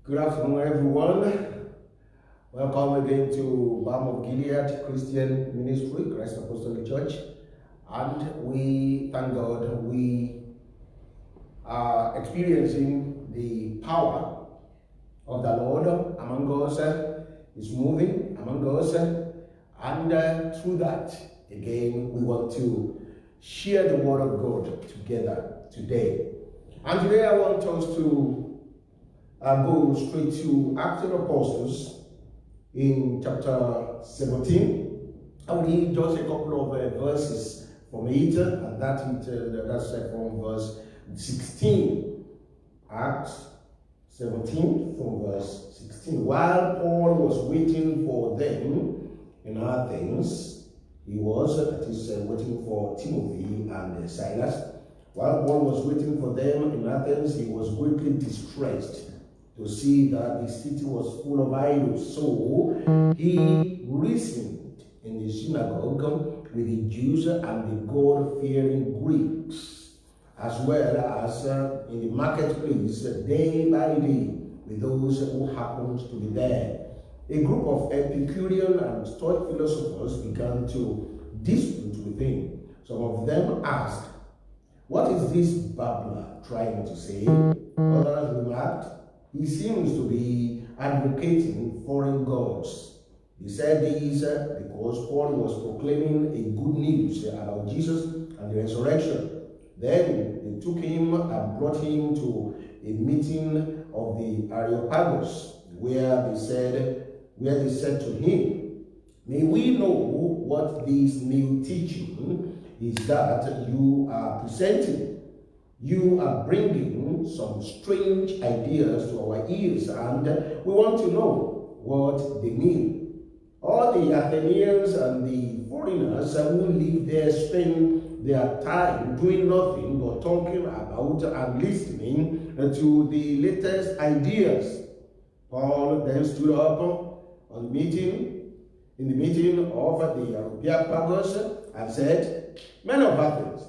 Good afternoon, everyone. Welcome again to Balm of Gilead Christian Ministry, Christ Apostolic Church. And we thank God we are experiencing the power of the Lord among us. Is moving among us. And through that, again, we want to share the word of God together today. And today I want us to go straight to Acts of the Apostles in chapter 17. I will read just a couple of verses from it, and that's from verse 16. Acts 17 from verse 16. While Paul was waiting for them in Athens, he was, waiting for Timothy and Silas. While Paul was waiting for them in Athens, he was greatly distressed to see that the city was full of idols. So he reasoned in the synagogue with the Jews and the God-fearing Greeks, as well as in the marketplace day by day with those who happened to be there. A group of Epicurean and Stoic philosophers began to dispute with him. Some of them asked, "What is this babbler trying to say?" Others remarked, "He seems to be advocating foreign gods." He said this because Paul was proclaiming a good news about Jesus and the resurrection. Then they took him and brought him to a meeting of the Areopagus, where they said to him, "May we know what this new teaching is that you are presenting? You are bringing some strange ideas to our ears, and we want to know what they mean." All the Athenians and the foreigners who live there spend their time doing nothing but talking about and listening to the latest ideas. Paul then stood up in the meeting of the Areopagus and said, "Men of Athens,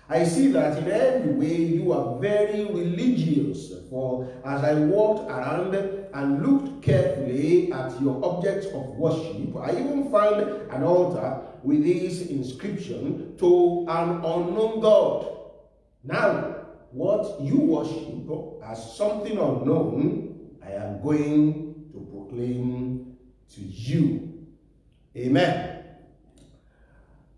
I see that in every way you are very religious, for as I walked around and looked carefully at your objects of worship, I even found an altar with this inscription, 'To an unknown God.' Now, what you worship as something unknown, I am going to proclaim to you." Amen.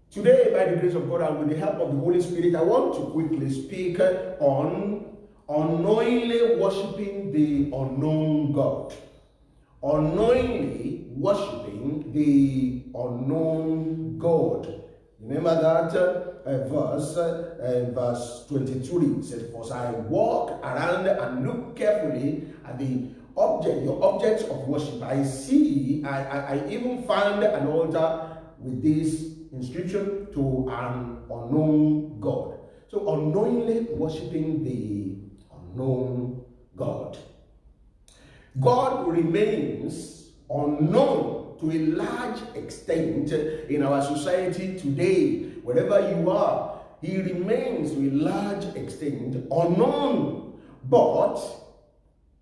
Today, by the grace of God and with the help of the Holy Spirit, I want to quickly speak on unknowingly worshiping the unknown God. Unknowingly worshiping the unknown God. Remember that verse 23 says, "For I walk around and look carefully at your objects of worship. I even found an altar with this inscription, 'To an unknown God.'" So unknowingly worshiping the unknown God. God remains unknown to a large extent in our society today. Wherever you are, he remains to a large extent unknown. But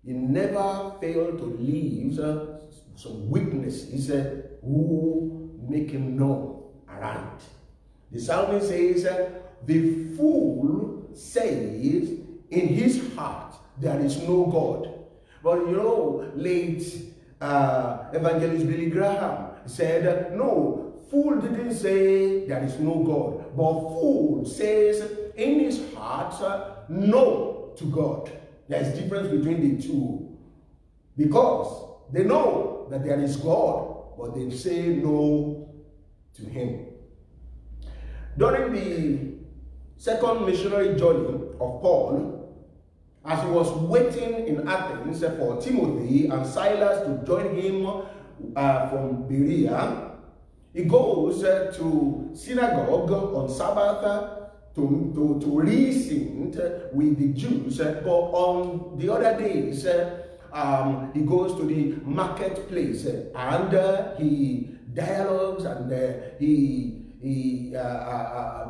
he never failed to leave some witnesses who make him known around. The psalmist says, "The fool says in his heart there is no God." But late evangelist Billy Graham said, "No, fool didn't say there is no God, but fool says in his heart no to God." There is difference between the two, because they know that there is God, but they say no to him. During the second missionary journey of Paul, as he was waiting in Athens for Timothy and Silas to join him from Berea, he goes to synagogue on Sabbath to reason with the Jews, but on the other days he goes to the marketplace and he dialogues and he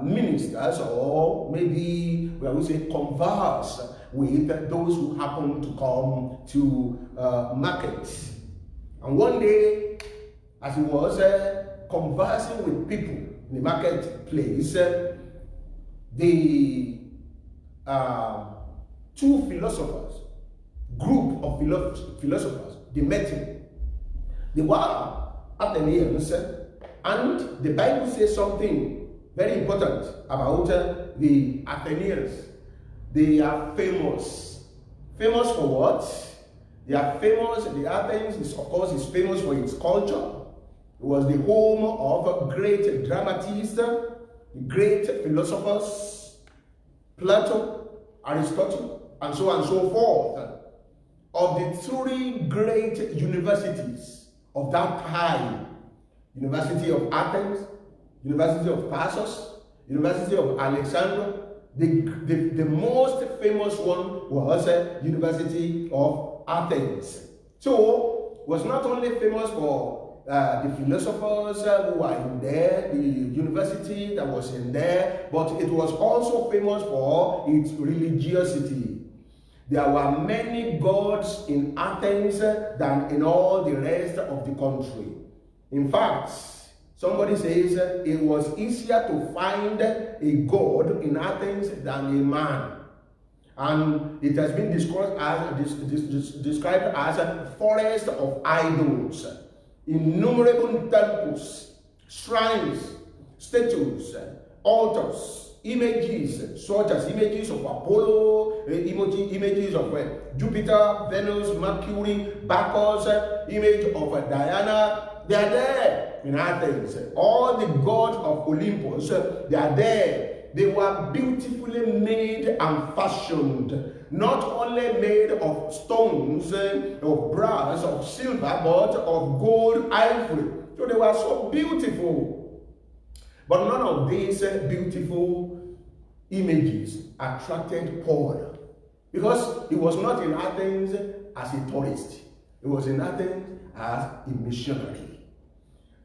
ministers, or maybe we would say converse with those who happen to come to market. And one day, as he was conversing with people in the marketplace, the two philosophers, group of philosophers, they met him. They were Athenians, and the Bible says something very important about the Athenians. They are famous. Famous for what? They are famous. The Athens, of course, is famous for its culture. It was the home of great dramatists, great philosophers, Plato, Aristotle, and so on and so forth. Of the three great universities of that time, University of Athens, University of Tarsus, University of Alexandria, the most famous one was University of Athens. So, was not only famous for the philosophers who were in there, the university that was in there, but it was also famous for its religiosity. There were many gods in Athens than in all the rest of the country. In fact, somebody says it was easier to find a god in Athens than a man. And it has been described as a forest of idols, innumerable temples, shrines, statues, altars, images such as images of Apollo, images of Jupiter, Venus, Mercury, Bacchus, image of Diana. They are there in Athens. All the gods of Olympus, they are there. They were beautifully made and fashioned, not only made of stones, of brass, of silver, but of gold, ivory. So they were so beautiful. But none of these beautiful images attracted Paul, because he was not in Athens as a tourist. He was in Athens as a missionary.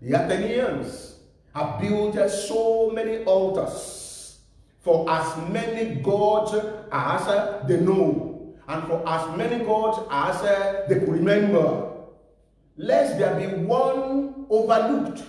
The Athenians have built so many altars for as many gods as they know, and for as many gods as they could remember. Lest there be one overlooked.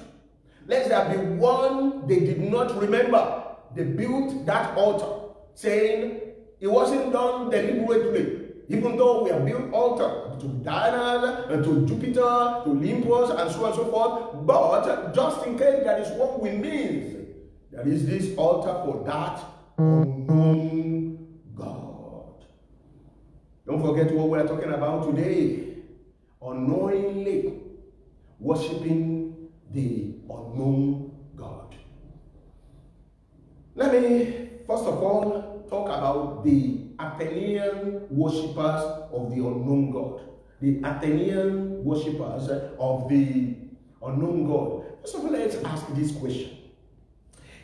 Lest there be one they did not remember. They built that altar, saying it wasn't done deliberately. Even though we have built altar to Diana, to Jupiter, to Olympus, and so on and so forth, but just in case there is one we miss, there is this altar for that unknown God. Don't forget what we are talking about today. Unknowingly worshiping the unknown God. Let me first of all talk about the Athenian worshippers of the unknown God. The Athenian worshippers of the unknown God. First of all, let's ask this question.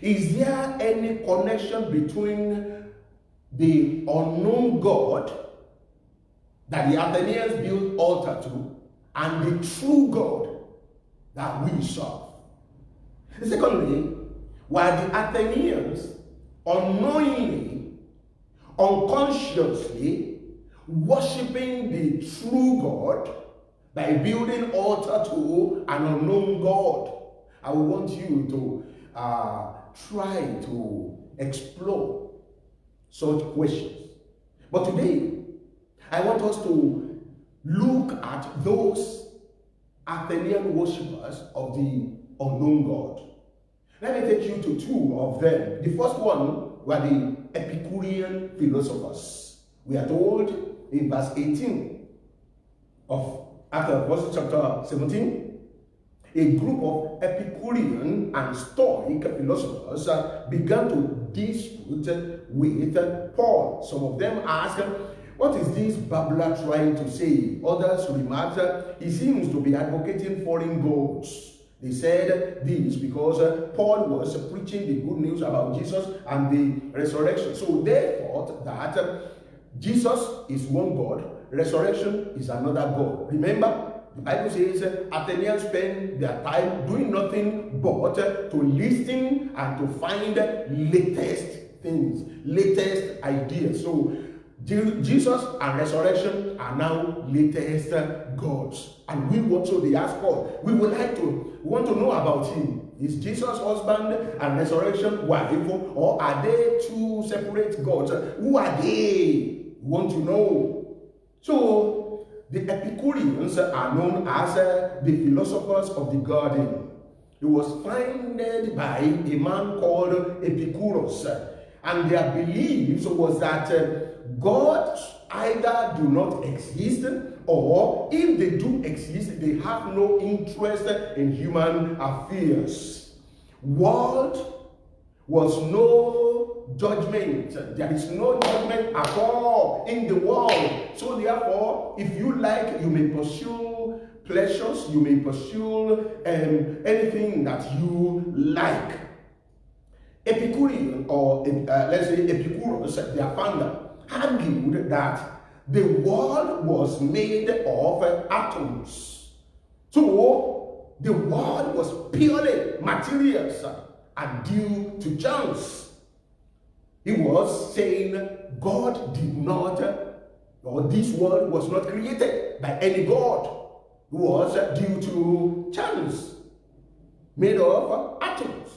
Is there any connection between the unknown God that the Athenians built altar to and the true God that we serve? Secondly, while the Athenians unknowingly, unconsciously worshipping the true God by building altar to an unknown God, I want you to try to explore such questions. But today, I want us to look at those Athenian worshippers of the unknown God. Let me take you to two of them. The first one were the Epicurean philosophers. We are told in verse 18 of Acts of Apostles chapter 17, a group of Epicurean and Stoic philosophers began to dispute with Paul. Some of them asked, "What is this babbler trying to say?" Others remarked, "He seems to be advocating foreign gods." They said this because Paul was preaching the good news about Jesus and the resurrection. So they thought that Jesus is one God, resurrection is another God. Remember, the Bible says Athenians spend their time doing nothing but to listen and to find latest things, latest ideas. So Jesus and resurrection are now latest gods. And we also, they ask God, we want to know about him. Is Jesus husband and resurrection wife, or are they two separate gods? Who are they? We want to know. So the Epicureans are known as the philosophers of the garden. It was founded by a man called Epicurus, and their belief was that gods either do not exist, or if they do exist, they have no interest in human affairs. World was no judgment. There is no judgment at all in the world. So therefore, if you like, you may pursue pleasures, you may pursue anything that you like. Epicurean, or let's say Epicurus, their founder, argued that the world was made of atoms. So the world was purely materials and due to chance. He was saying God did not, or this world was not created by any God. It was due to chance, made of atoms.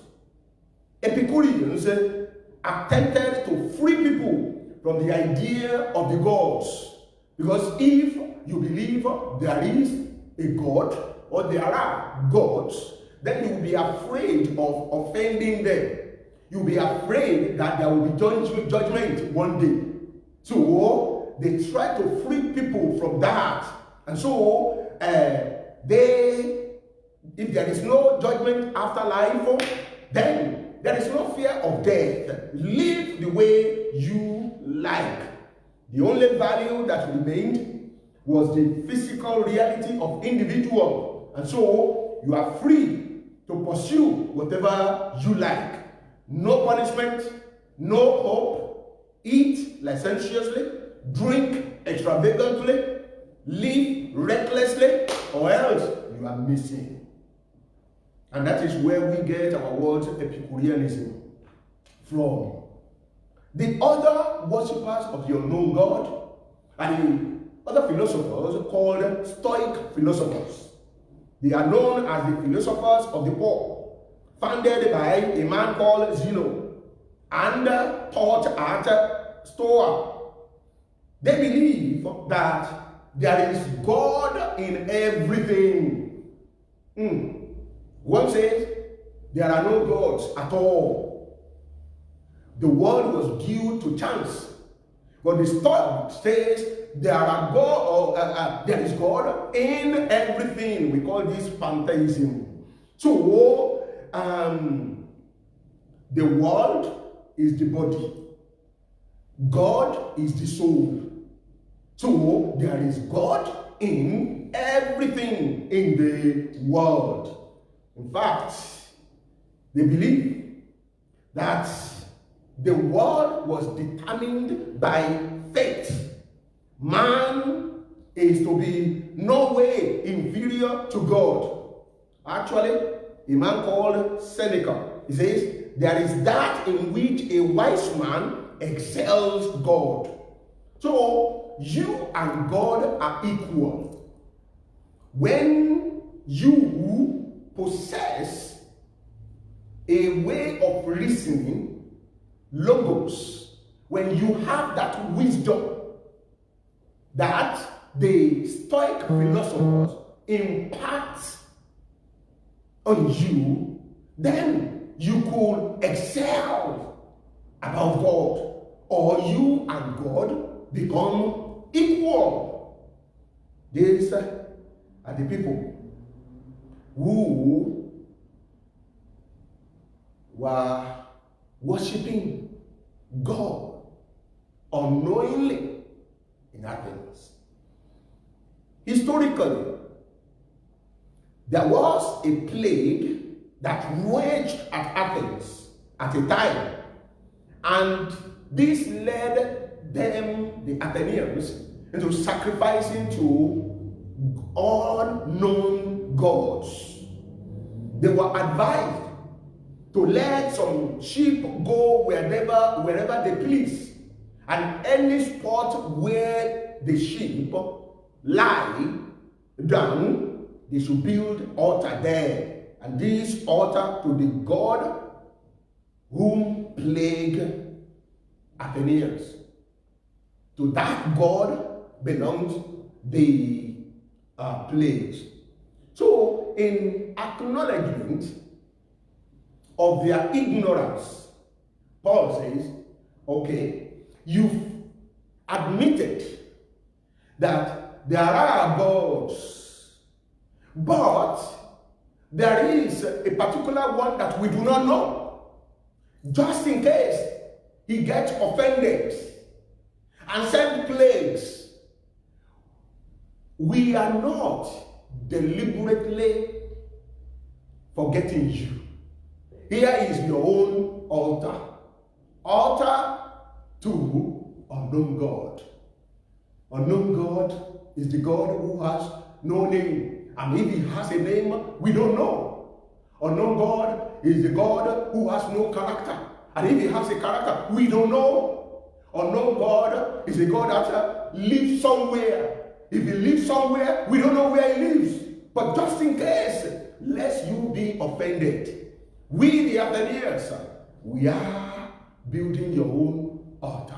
Epicureans attempted to free people from the idea of the gods. Because if you believe there is a God, or there are gods, then you will be afraid of offending them. You'll be afraid that there will be judgment one day. So they try to free people from that. And so if there is no judgment after life, then there is no fear of death. Live the way you like. The only value that remained was the physical reality of individual. And so you are free to pursue whatever you like. No punishment, no hope. Eat licentiously, drink extravagantly, live recklessly, or else you are missing. And that is where we get our word Epicureanism from. The other worshippers of the unknown God are the other philosophers called Stoic philosophers. They are known as the philosophers of the poor, founded by a man called Zeno and taught at Stoa. They believe that there is God in everything. One says there are no gods at all. The world was due to chance. But the Stoic says there is God in everything. We call this pantheism. So the world is the body. God is the soul. So there is God in everything in the world. In fact, they believe that the world was determined by fate. Man is to be no way inferior to God. Actually, a man called Seneca, he says, there is that in which a wise man excels God. So, you and God are equal. When you possess a way of reasoning, logos, when you have that wisdom that the Stoic philosophers impart on you, then you could excel above God, or you and God become equal. These are the people who were worshipping God unknowingly in Athens. Historically, there was a plague that raged at Athens at a time, and this led them, the Athenians, into sacrificing to unknown gods. They were advised to let some sheep go wherever they please, And any spot where the sheep lie down, they should build altar there. And this altar to the god whom plague Athenians. To that god belongs the plagues. So, in acknowledgement of their ignorance, Paul says, okay, you've admitted that there are gods, but there is a particular one that we do not know. Just in case he gets offended and send plagues, we are not deliberately forgetting you. Here is your own altar. Altar to unknown God. Unknown God is the God who has no name. And if he has a name, we don't know. Unknown God is the God who has no character. And if he has a character, we don't know. Unknown God is a God that lives somewhere. If he lives somewhere, we don't know where he lives. But just in case, lest you be offended, we the Athenians, we are building your own altar.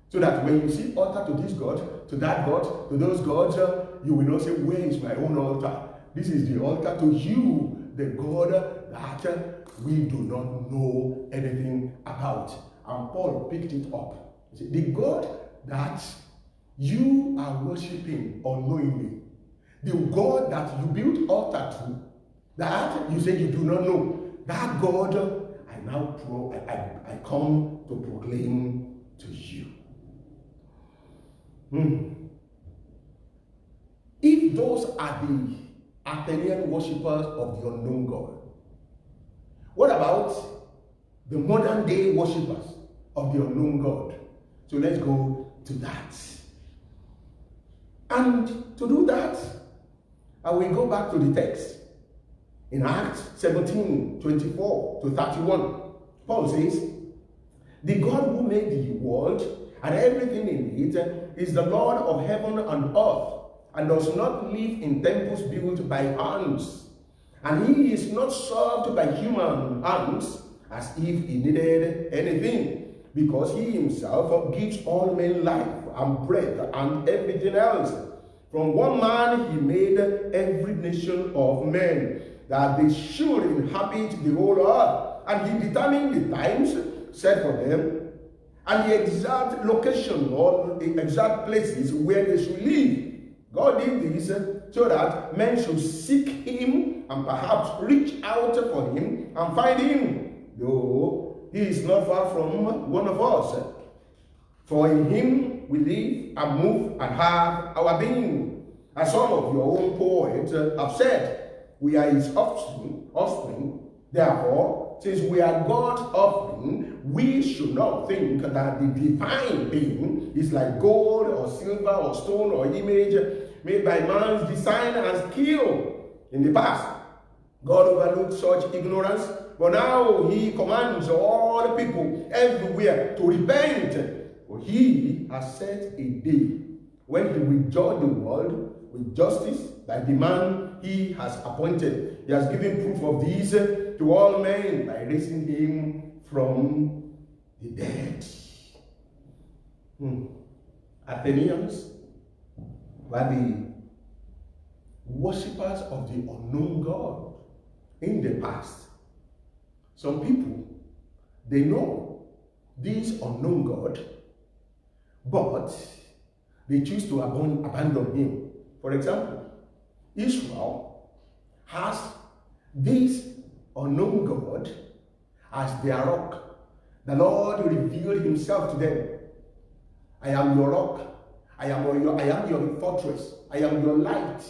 So that when you see altar to this God, to that God, to those gods, you will not say, where is my own altar? This is the altar to you, the God that we do not know anything about. And Paul picked it up. He said, the God that you are worshiping unknowingly, the God that you built altar to, that you say you do not know, that God I come to proclaim to you. If those are the Athenian worshippers of the unknown God, what about the modern day worshippers of the unknown God? So let's go to that. And to do that, I will go back to the text. In Acts 17, 24 to 31, Paul says, the God who made the world and everything in it is the Lord of heaven and earth, and does not live in temples built by hands. And he is not served by human hands as if he needed anything, because he himself gives all men life and breath and everything else. From one man he made every nation of men, that they should inhabit the whole earth. And he determined the times set for them, and the exact location or the exact places where they should live. God did this so that men should seek him and perhaps reach out for him and find him, though he is not far from one of us. For in him we live and move and have our being. As some of your own poets have said, we are his offspring. Therefore, since we are God's offspring, we should not think that the divine being is like gold or silver or stone or image made by man's design and skill. In the past, God overlooked such ignorance, but now he commands all people everywhere to repent. For he has set a day when he will judge the world with justice by the man he has appointed. He has given proof of this to all men by raising him from the dead. Athenians were the worshippers of the unknown God in the past. Some people, they know this unknown God, but they choose to abandon him. For example, Israel has this unknown God as their rock. The Lord revealed himself to them. I am your rock. I am your fortress. I am your light.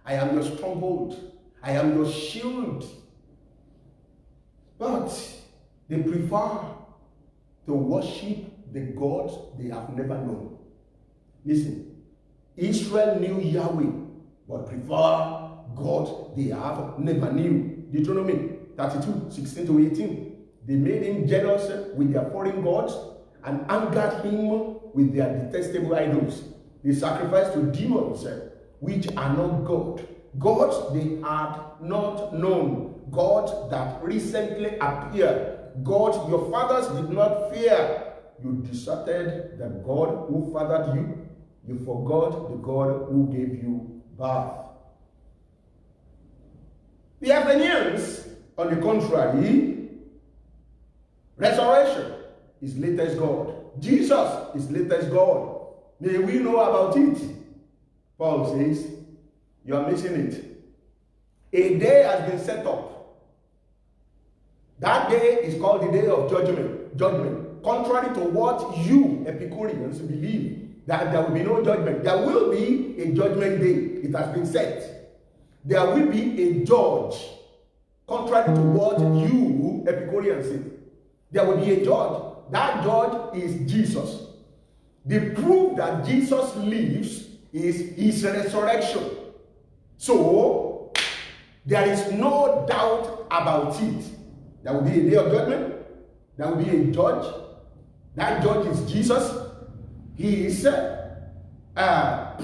I am your stronghold. I am your shield. But they prefer to worship the gods they have never known. Listen, Israel knew Yahweh, but prefer God they have never knew. Deuteronomy 32, 16 to 18. They made him jealous with their foreign gods, and angered him with their detestable idols. They sacrificed to demons, which are not God. Gods they had not known. Gods that recently appeared. Gods your fathers did not fear. You deserted the God who fathered you. You forgot the God who gave you birth. The Athenians, on the contrary, resurrection is latest God. Jesus is latest God. May we know about it. Paul says, you are missing it. A day has been set up. That day is called the day of judgment. Judgment. Contrary to what you Epicureans believe, that there will be no judgment. There will be a judgment day. It has been set. There will be a judge. Contrary to what you Epicureans say. There will be a judge. That judge is Jesus. The proof that Jesus lives is his resurrection. So, there is no doubt about it. There will be a day of judgment. There will be a judge. That judge is Jesus. He is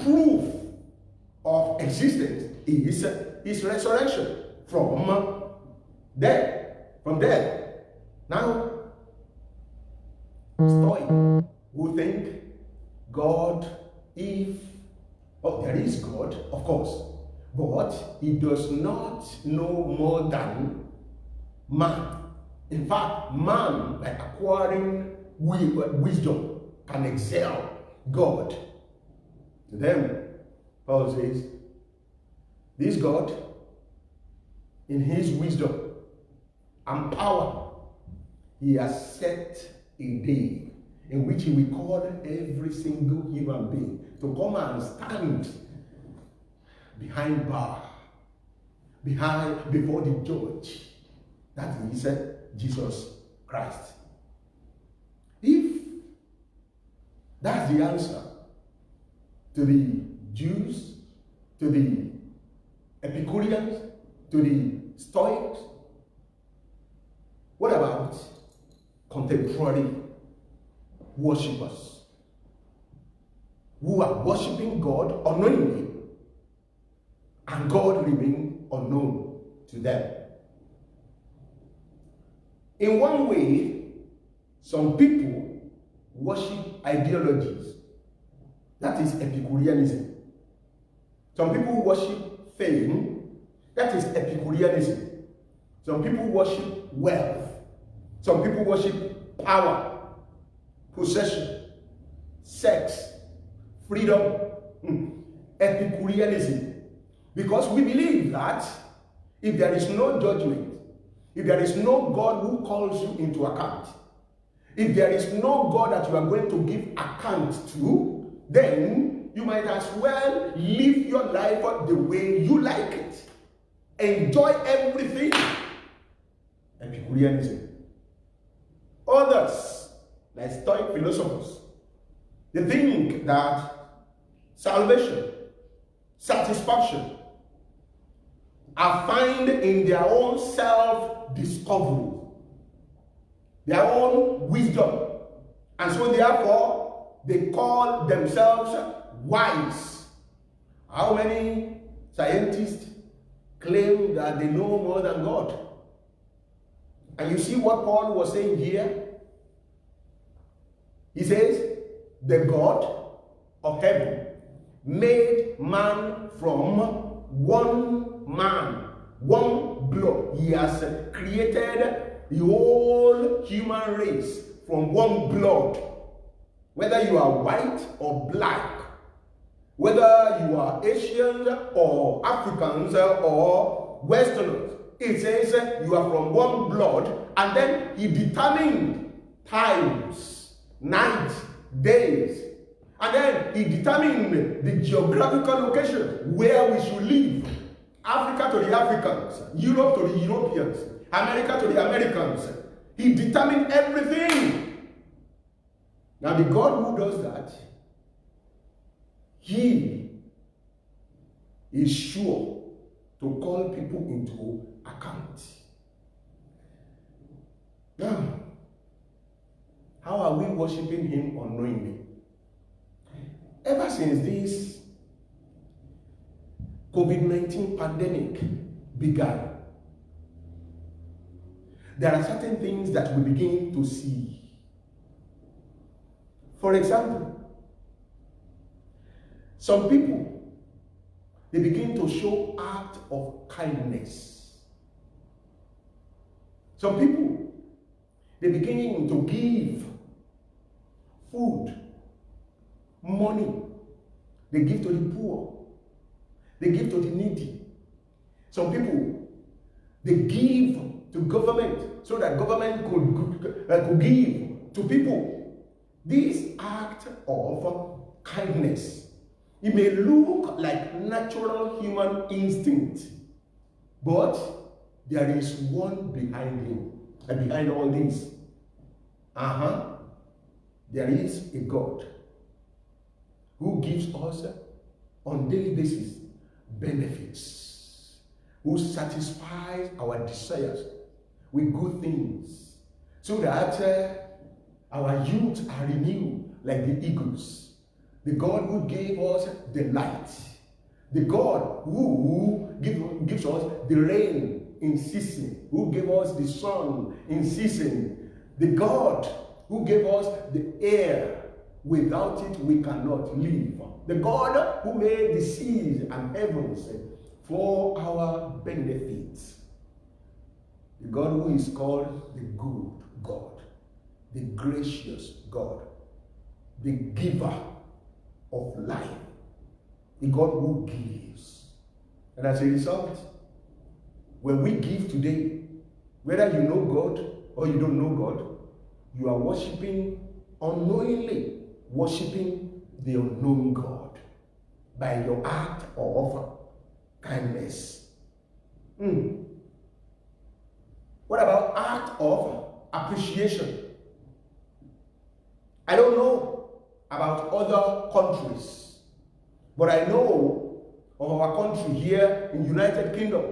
proof of existence. He is his resurrection from death. Now, Stoic who think God, there is God, of course, but he does not know more than man. In fact, man, by acquiring wisdom, can excel God. To them, Paul says, this God, in his wisdom and power, he has set a day in which he will call every single human being to come and stand behind bar, before the judge. That is Jesus Christ. If that's the answer to the Jews, to the Epicureans, to the Stoics, what about contemporary worshippers who are worshiping God unknowingly and God remains unknown to them? In one way, some people worship ideologies. That is Epicureanism. Some people worship fame. That is Epicureanism. Some people worship wealth. Some people worship power, possession, sex, freedom. Epicureanism. Because we believe that if there is no judgment, if there is no God who calls you into account, if there is no God that you are going to give account to, then you might as well live your life the way you like it. Enjoy everything. Epicureanism. Others, like Stoic philosophers, they think that salvation, satisfaction, are found in their own self-discovery, their own wisdom. And so therefore, they call themselves wise. How many scientists claim that they know more than God? And you see what Paul was saying here? He says, the God of heaven made man from one man, one blood. He has created the whole human race from one blood. Whether you are white or black, whether you are Asians or Africans or Westerners, it says you are from one blood, and then he determined times, nights, days, and then he determined the geographical location where we should live. Africa to the Africans, Europe to the Europeans, America to the Americans. He determined everything. Now the God who does that, he is sure to call people into account. Now, How are we worshiping him unknowingly? Ever since this COVID-19 pandemic began, there are certain things that we begin to see. For example, some people, they begin to show acts of kindness. Some people, they begin to give food, money. They give to the poor. They give to the needy. Some people, they give to government so that government could give to people. This act of kindness, it may look like natural human instinct, but there is one behind him, and behind all this. There is a God who gives us on daily basis benefits, who satisfies our desires with good things, so that our youth are renewed like the eagles. The God who gave us the light, the God who gives us the rain in season, who gave us the sun in season, the God who gave us the air. Without it, we cannot live. The God who made the seas and heavens for our benefit. The God who is called the good God, the gracious God, the giver of life, the God who gives. And as a result, when we give today, whether you know God or you don't know God, you are worshiping unknowingly, worshiping the unknown God by your act of kindness. What about act of appreciation? I don't know about other countries, but I know of our country here in United Kingdom.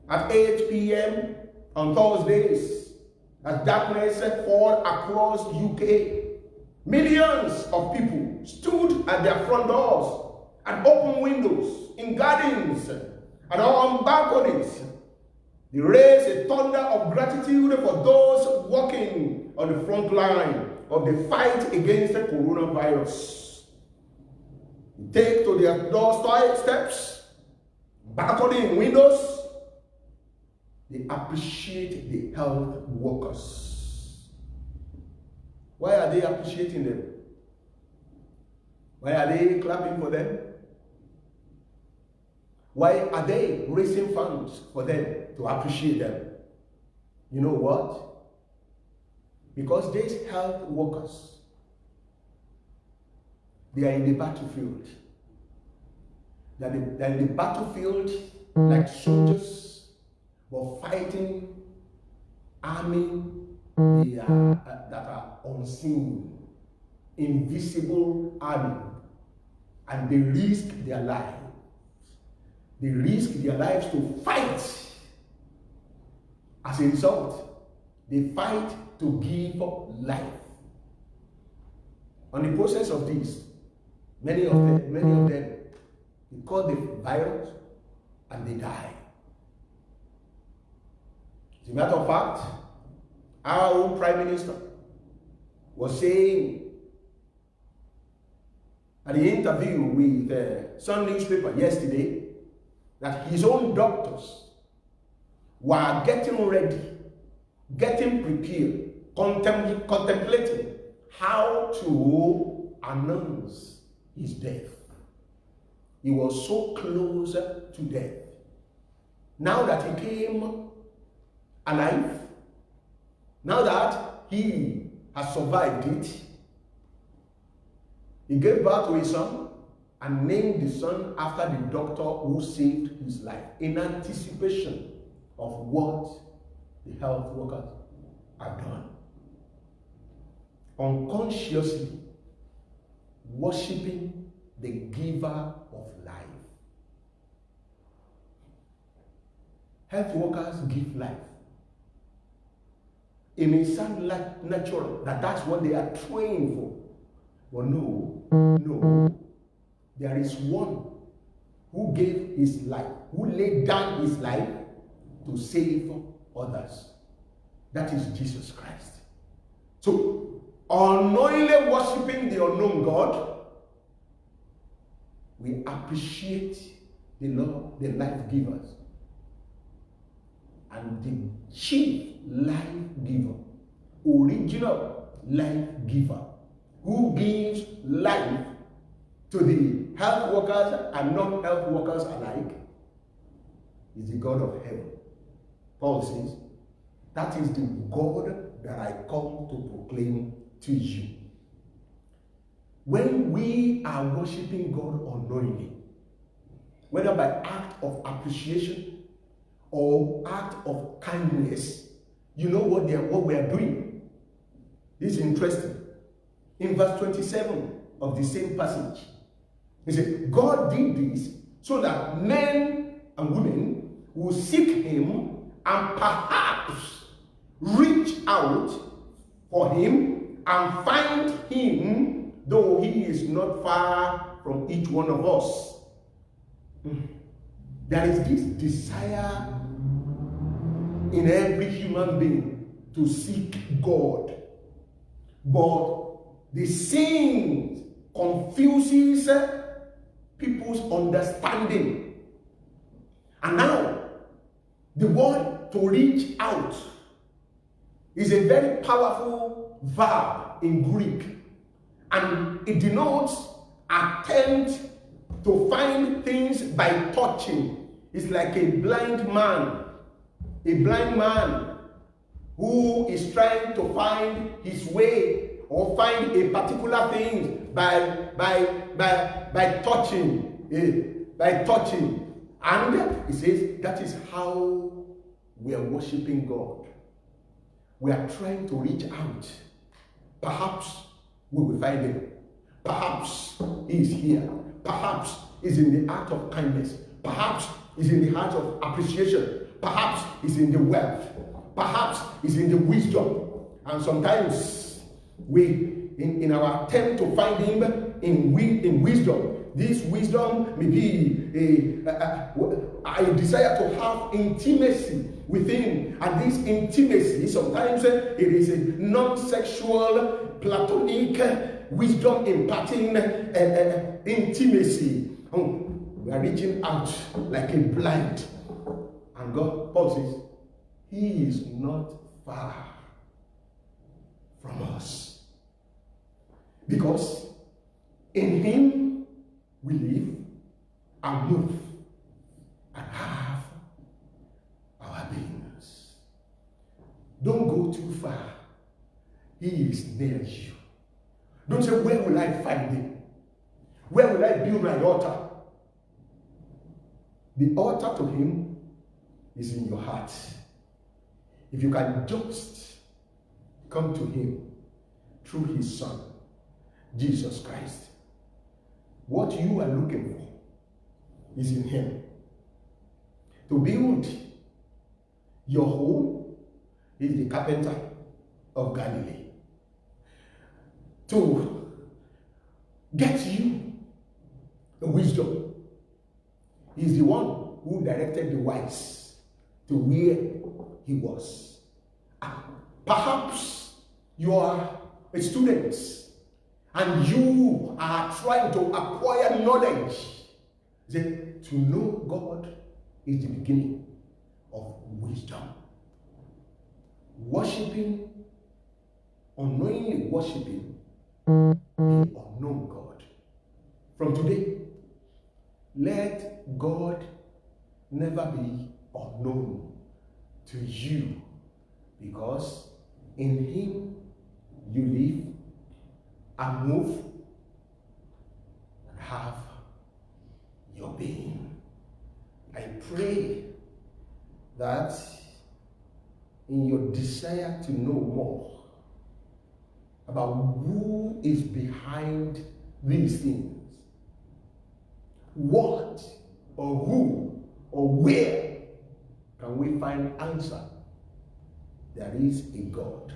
At 8 p.m. on Thursdays, as darkness falls across UK, millions of people stood at their front doors, at open windows, in gardens, and on balconies. They raised a thunder of gratitude for those working on the front line of the fight against the coronavirus. They take to their doorsteps, balcony and windows. They appreciate the health workers. Why are they appreciating them? Why are they clapping for them? Why are they raising funds for them to appreciate them? You know what? Because these health workers, they are in the battlefield. They're in the battlefield like soldiers, but fighting army that are unseen, invisible army, and they risk their lives. They risk their lives to fight. As a result, they fight to give up life. On the process of this, many of them, they caught the virus and they die. As a matter of fact, our own Prime Minister was saying at the interview with the Sun newspaper yesterday that his own doctors were getting ready, getting prepared, contemplating how to announce his death. He was so close to death. Now that he came alive, now that he has survived it, he gave birth to his son and named the son after the doctor who saved his life, in anticipation of what the health workers have done. Unconsciously worshiping the giver of life. Health workers give life. It may sound like natural, that that's what they are trained for. But no. There is one who gave his life, who laid down his life to save others. That is Jesus Christ. So, unknowingly worshiping the unknown God, we appreciate the Lord, the life givers, and the chief life giver, original life giver, who gives life to the health workers and non-health workers alike, is the God of heaven. Paul says, that is the God that I come to proclaim to you. When we are worshiping God unknowingly, whether by act of appreciation or act of kindness, you know what we are doing. This is interesting. In verse 27 of the same passage, he said, God did this so that men and women will seek him and perhaps reach out for him and find him, though he is not far from each one of us. There is this desire in every human being to seek God. But the sin confuses people's understanding. And now, the word to reach out is a very powerful verb in Greek. And it denotes attempt to find things by touching. It's like a blind man who is trying to find his way or find a particular thing by touching. And he says that is how we are worshiping God. We are trying to reach out. Perhaps we will find him. Perhaps he is here. Perhaps he's in the act of kindness. Perhaps he's in the heart of appreciation. Perhaps he's in the wealth. Perhaps he's in the wisdom. And sometimes we, in our attempt to find him in wisdom, this wisdom may be a desire to have intimacy with him. And this intimacy, sometimes it is a non-sexual, platonic wisdom imparting intimacy. We are reaching out like a blind. And God, Paul says, he is not far from us. Because in him we live and move and have our beings. Don't go too far. He is near you. Don't say, where will I find him? Where will I build my altar? The altar to him is in your heart. If you can just come to him through his son, Jesus Christ, what you are looking for is in him. To build your home is the carpenter of Galilee. To get you the wisdom, he is the one who directed the wise to where he was. Perhaps you are a student and you are trying to acquire knowledge. Then to know God is the beginning of wisdom. Worshipping, unknowingly worshipping the unknown God. From today, let God never be unknown to you, because in him you live and move and have your being. I pray that in your desire to know more about who is behind these things, what or who or where can we find answer? there is a God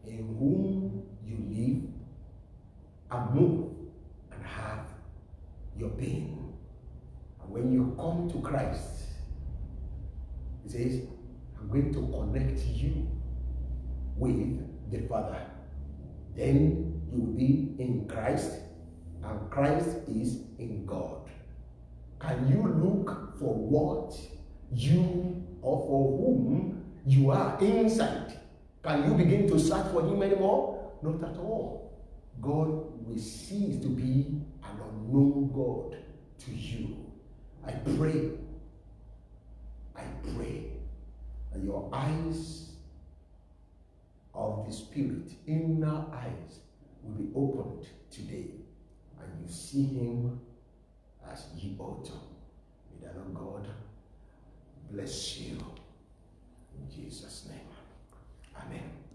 in whom you live and move and have your being. And when you come to Christ, he says, I'm going to connect you with the Father. Then you will be in Christ, and Christ is in God. Can you look for what you or for whom you are inside? Can you begin to search for him anymore? Not at all. God will cease to be an unknown God to you. I pray that your eyes of the Spirit, inner eyes, will be opened today, and you see him as ye ought to. May the Lord God bless you. In Jesus' name. Amen.